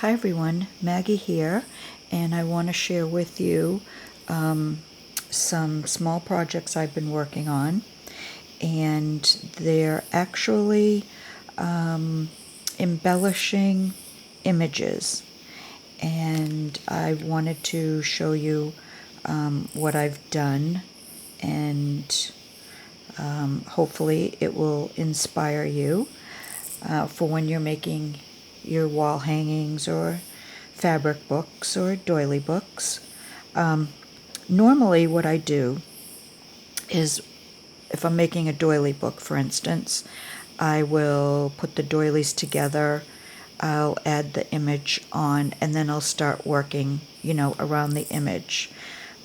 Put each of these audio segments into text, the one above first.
Hi everyone, Maggie here, and I want to share with you some small projects I've been working on, and they're actually embellishing images, and I wanted to show you what I've done, and hopefully it will inspire you for when you're making your wall hangings or fabric books or doily books. Normally what I do is, if I'm making a doily book, for instance, I will put the doilies together, I'll add the image on, and then I'll start working, around the image.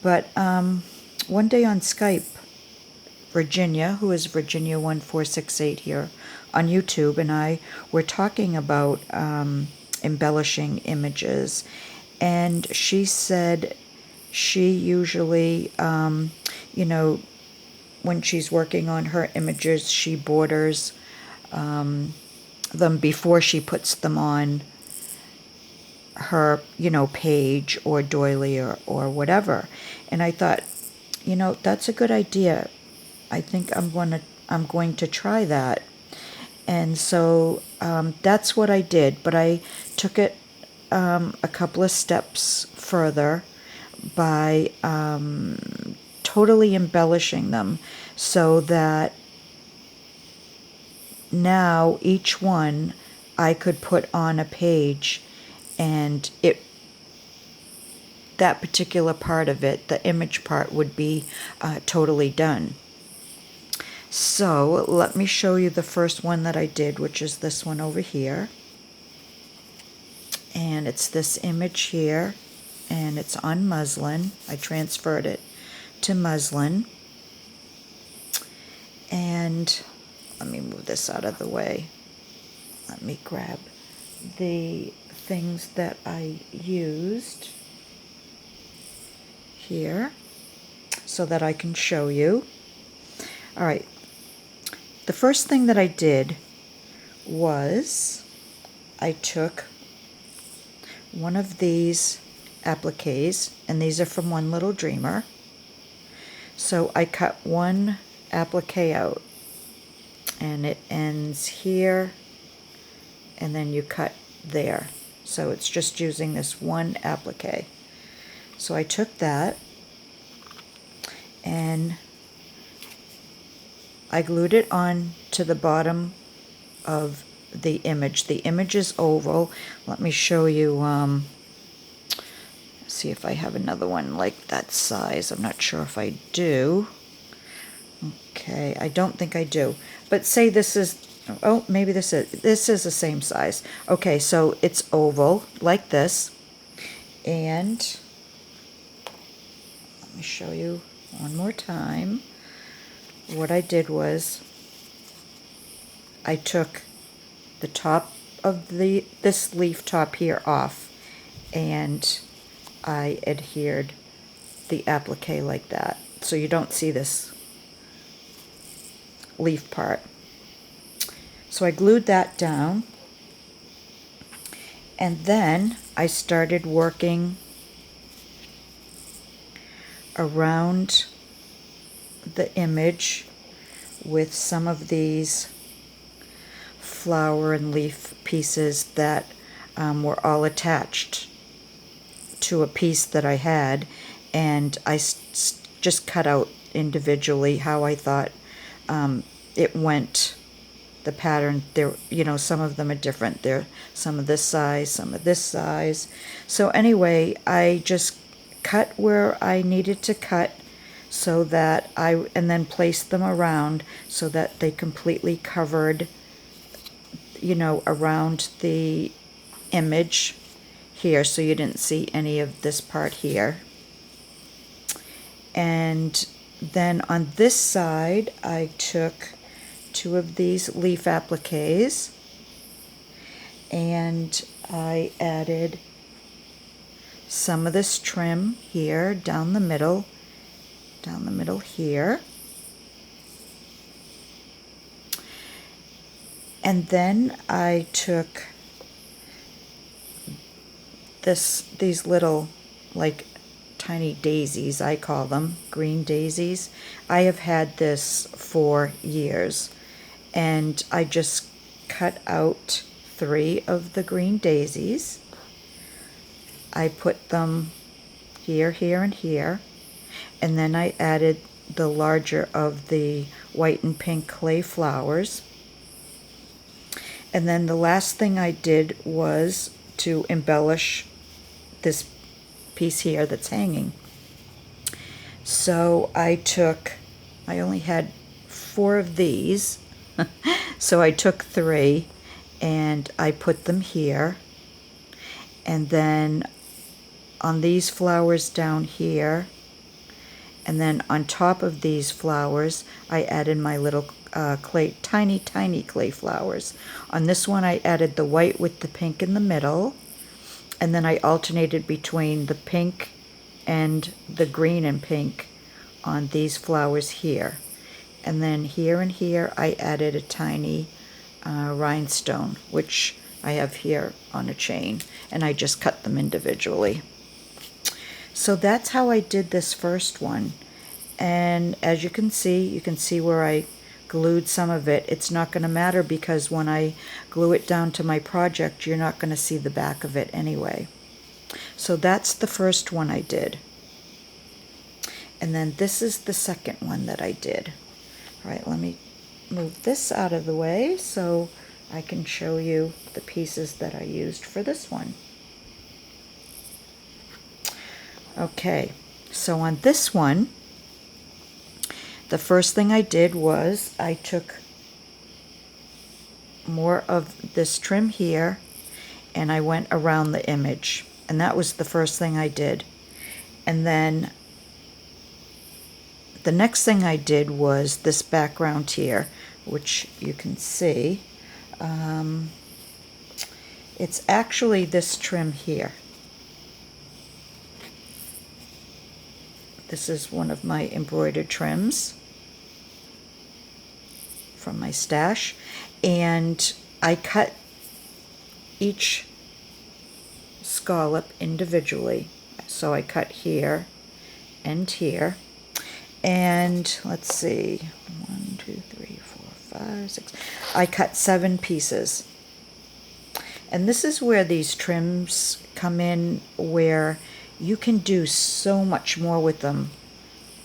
But one day on Skype, Virginia, who is Virginia1468 here on YouTube, and I were talking about embellishing images, and she said she usually, when she's working on her images, she borders them before she puts them on her, page or doily or whatever. And I thought, that's a good idea. I think I'm going to try that. And so that's what I did, but I took it a couple of steps further by totally embellishing them, so that now each one I could put on a page, and that particular part of it, the image part, would be totally done. So let me show you the first one that I did, which is this one over here. And it's this image here, and it's on muslin. I transferred it to muslin. And let me move this out of the way. Let me grab the things that I used here so that I can show you. All right. The first thing that I did was I took one of these appliques, and these are from One Little Dreamer. So I cut one applique out, and it ends here, and then you cut there. So it's just using this one applique. So I took that, and I glued it on to the bottom of the image. The image is oval. Let me show you, see if I have another one like that size. I'm not sure if I do. Okay, I don't think I do. But say this is, oh, maybe this is the same size. Okay, so it's oval like this. And let me show you one more time. What I did was I took the top of this leaf top here off, and I adhered the applique like that, so you don't see this leaf part. So I glued that down, and then I started working around the image with some of these flower and leaf pieces that were all attached to a piece that I had, and I just cut out individually how I thought it went, the pattern. There, some of them are different. There, some of this size, some of this size. So anyway, I just cut where I needed to cut, so that and then placed them around so that they completely covered, around the image here, so you didn't see any of this part here. And then on this side, I took two of these leaf appliques, and I added some of this trim here down the middle here. And then I took these little, like, tiny daisies, I call them, green daisies. I have had this for years, and I just cut out 3 of the green daisies. I put them here, here, and here, and then I added the larger of the white and pink clay flowers. And then the last thing I did was to embellish this piece here that's hanging. So I only had 4 of these, so I took 3 and I put them here. And then on these flowers down here, and then on top of these flowers, I added my little tiny clay flowers. On this one, I added the white with the pink in the middle, and then I alternated between the pink and the green and pink on these flowers here. And then here and here, I added a tiny rhinestone, which I have here on a chain, and I just cut them individually. So that's how I did this first one. And as you can see where I glued some of it. It's not going to matter because when I glue it down to my project, you're not going to see the back of it anyway. So that's the first one I did. And then this is the second one that I did. All right, let me move this out of the way so I can show you the pieces that I used for this one. Okay, so on this one, the first thing I did was I took more of this trim here and I went around the image, and that was the first thing I did. And then the next thing I did was this background here, which you can see. It's actually this trim here. This is one of my embroidered trims from my stash, and I cut each scallop individually. So I cut here and here, and let's see, 1, 2, 3, 4, 5, 6. I cut 7 pieces. And this is where these trims come in, where you can do so much more with them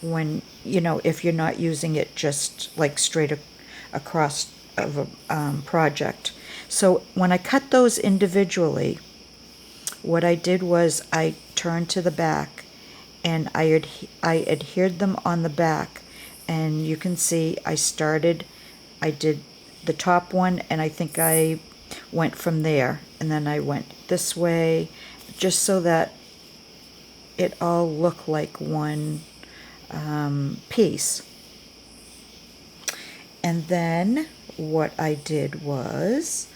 when, you know, if you're not using it just like straight across of a project. So when I cut those individually, what I did was I turned to the back and I adhered them on the back, and you can see I did the top one, and I think I went from there, and then I went this way, just so that it all looked like one piece. And then what I did was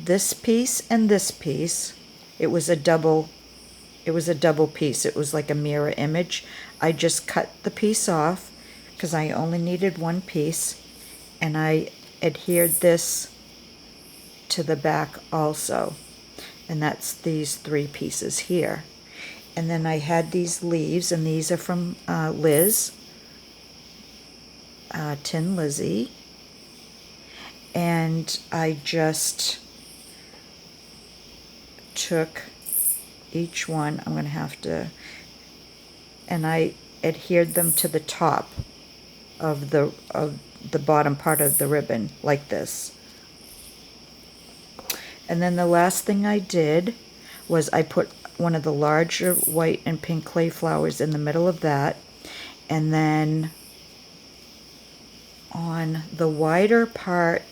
this piece and this piece, it was a double piece. It was like a mirror image. I just cut the piece off because I only needed one piece, and I adhered this to the back also, and that's these 3 pieces here. And then I had these leaves, and these are from Liz, Tin Lizzie, and I just took each one, I'm going to have to, and I adhered them to the top of the bottom part of the ribbon like this. And then the last thing I did was I put one of the larger white and pink clay flowers in the middle of that, and then on the wider part,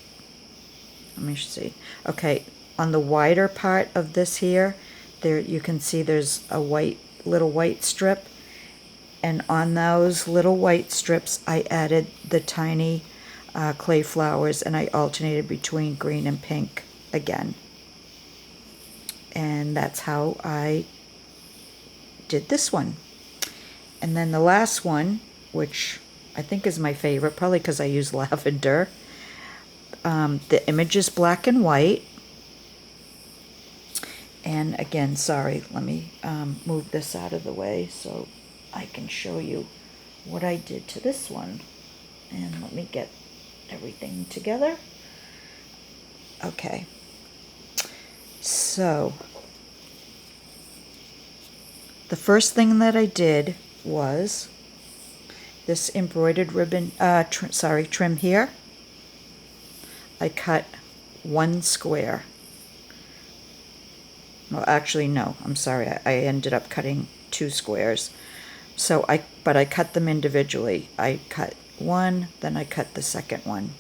let me see, okay, on the wider part of this here, there you can see there's a little white strip, and on those little white strips I added the tiny clay flowers, and I alternated between green and pink again. And that's how I did this one. And then the last one, which I think is my favorite, probably because I use lavender. The image is black and white, And again, sorry, let me move this out of the way so I can show you what I did to this one. And let me get everything together. Okay. So, the first thing that I did was this embroidered ribbon, trim here. I cut one square. Well, actually, no, I'm sorry. I ended up cutting 2 squares. But I cut them individually. I cut one, then I cut the second one.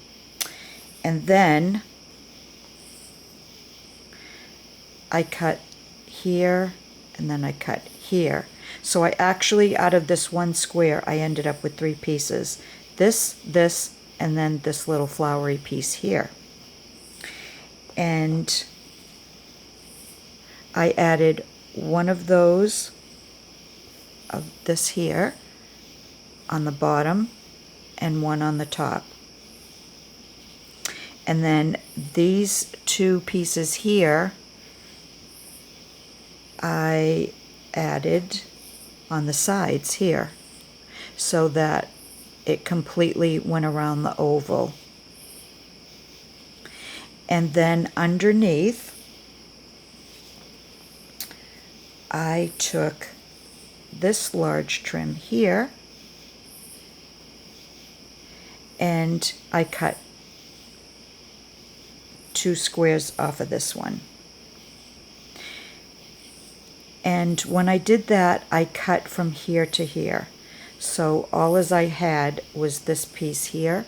And then I cut here, and then I cut here. So I actually, out of this one square, I ended up with 3 pieces. This, and then this little flowery piece here. And I added one of those, of this here, on the bottom, and one on the top. And then these 2 pieces here, I added on the sides here, so that it completely went around the oval. And then underneath, I took this large trim here, and I cut 2 squares off of this one. And when I did that, I cut from here to here. So all as I had was this piece here.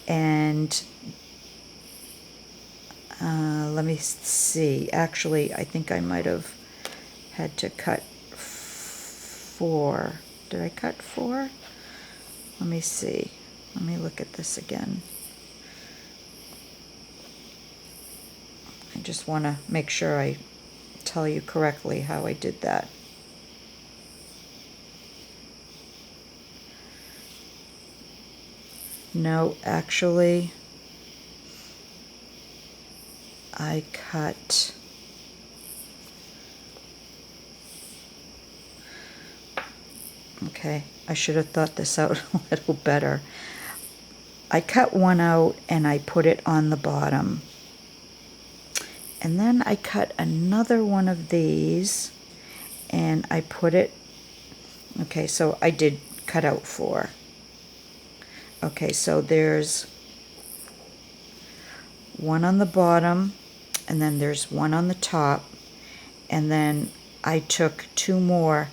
And let me see. Actually, I think I might have had to cut 4. Did I cut 4? Let me see. Let me look at this again. I just want to make sure I tell you correctly how I did that. No, actually, I cut okay, I should have thought this out a little better. I cut one out and I put it on the bottom. And then I cut another one of these and I put it, okay, so I did cut out 4. Okay, so there's one on the bottom, and then there's one on the top, and then I took 2 more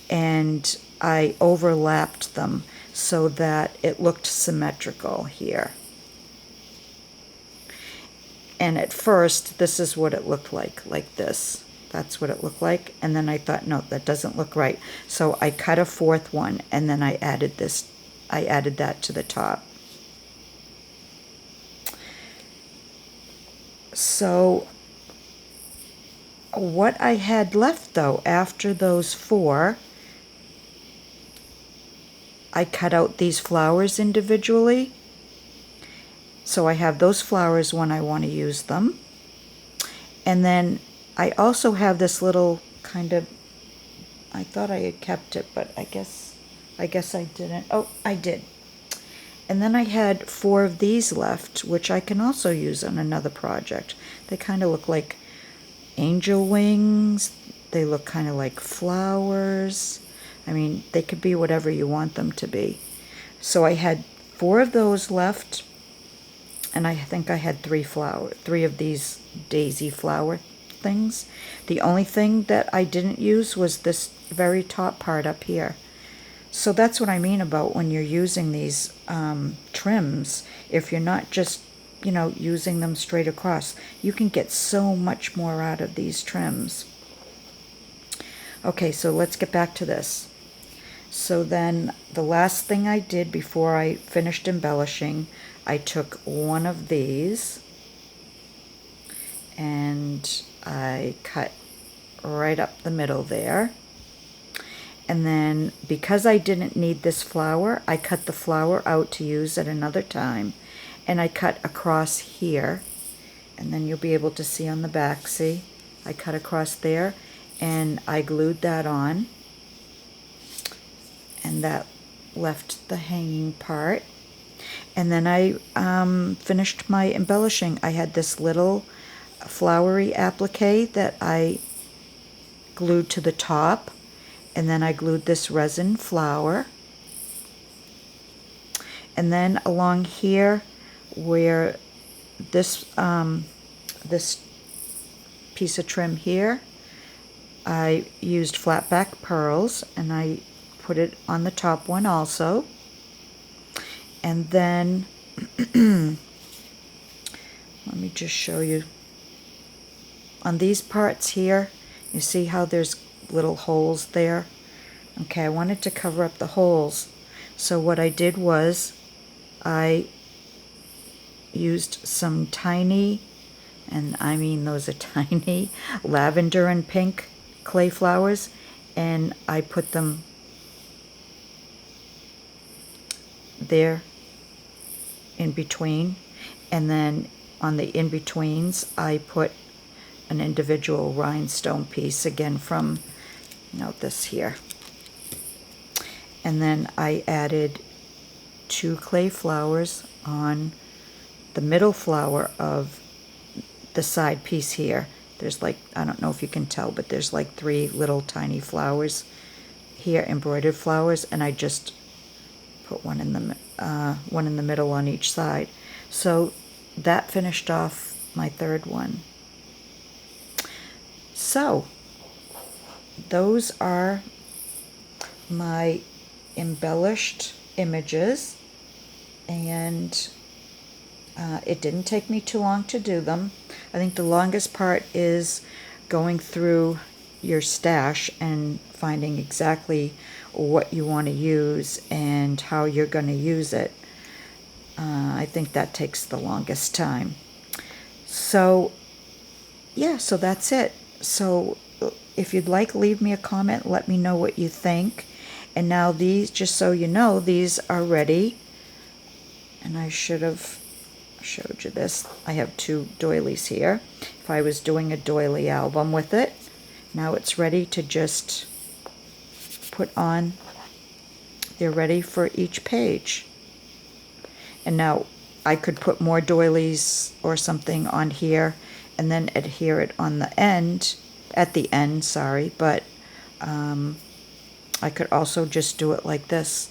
and I overlapped them so that it looked symmetrical here. And at first, this is what it looked like this. That's what it looked like. And then I thought, no, that doesn't look right. So I cut a 4th one, and then I added this. I added that to the top. So what I had left, though, after those 4, I cut out these flowers individually. So I have those flowers when I want to use them. And then I also have this little kind of, I thought I had kept it, but I guess I didn't. Oh, I did. And then I had 4 of these left, which I can also use on another project. They kind of look like angel wings. They look kind of like flowers. I mean, they could be whatever you want them to be. So I had 4 of those left. And I think I had 3 of these daisy flower things. The only thing that I didn't use was this very top part up here. So that's what I mean about when you're using these trims. If you're not just, using them straight across, you can get so much more out of these trims. Okay, so let's get back to this. So then the last thing I did before I finished embellishing, I took one of these and I cut right up the middle there. And then because I didn't need this flower, I cut the flower out to use at another time. And I cut across here. And then you'll be able to see on the back, see? I cut across there, and I glued that on, and that left the hanging part. And then I finished my embellishing. I had this little flowery applique that I glued to the top, and then I glued this resin flower. And then along here, where this this piece of trim here, I used flat back pearls, and I put it on the top one also. And then let me just show you on these parts here. You see how there's little holes there? Okay, I wanted to cover up the holes, so what I did was I used some tiny, and I mean those are tiny, lavender and pink clay flowers, and I put them there in between, and then on the in-betweens I put an individual rhinestone piece, again from, this here. And then I added 2 clay flowers on the middle flower of the side piece here. There's like, I don't know if you can tell, but there's like 3 little tiny flowers here, embroidered flowers, and I just put one in the middle on each side. So that finished off my third one. So those are my embellished images, and it didn't take me too long to do them. I think the longest part is going through your stash and finding exactly what you want to use and how you're going to use it. I think that takes the longest time. So yeah, so that's it. So if you'd like, leave me a comment, let me know what you think. And now these, just so you know, these are ready. And I should have showed you this. I have 2 doilies here. If I was doing a doily album with it, now it's ready to just put on. They're ready for each page. And now I could put more doilies or something on here and then adhere it on the end, at the end, sorry, but I could also just do it like this.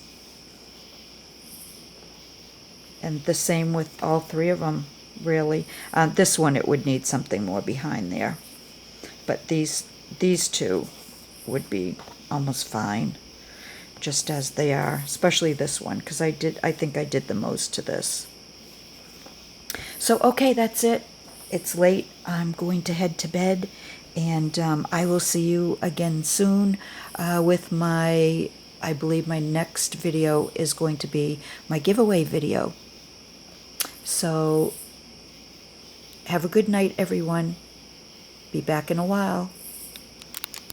And the same with all 3 of them, really. This one, it would need something more behind there. But these 2 would be almost fine, just as they are, especially this one, because I think I did the most to this. So, okay, that's it. It's late. I'm going to head to bed, and I will see you again soon with I believe my next video is going to be my giveaway video. So, have a good night, everyone. Be back in a while.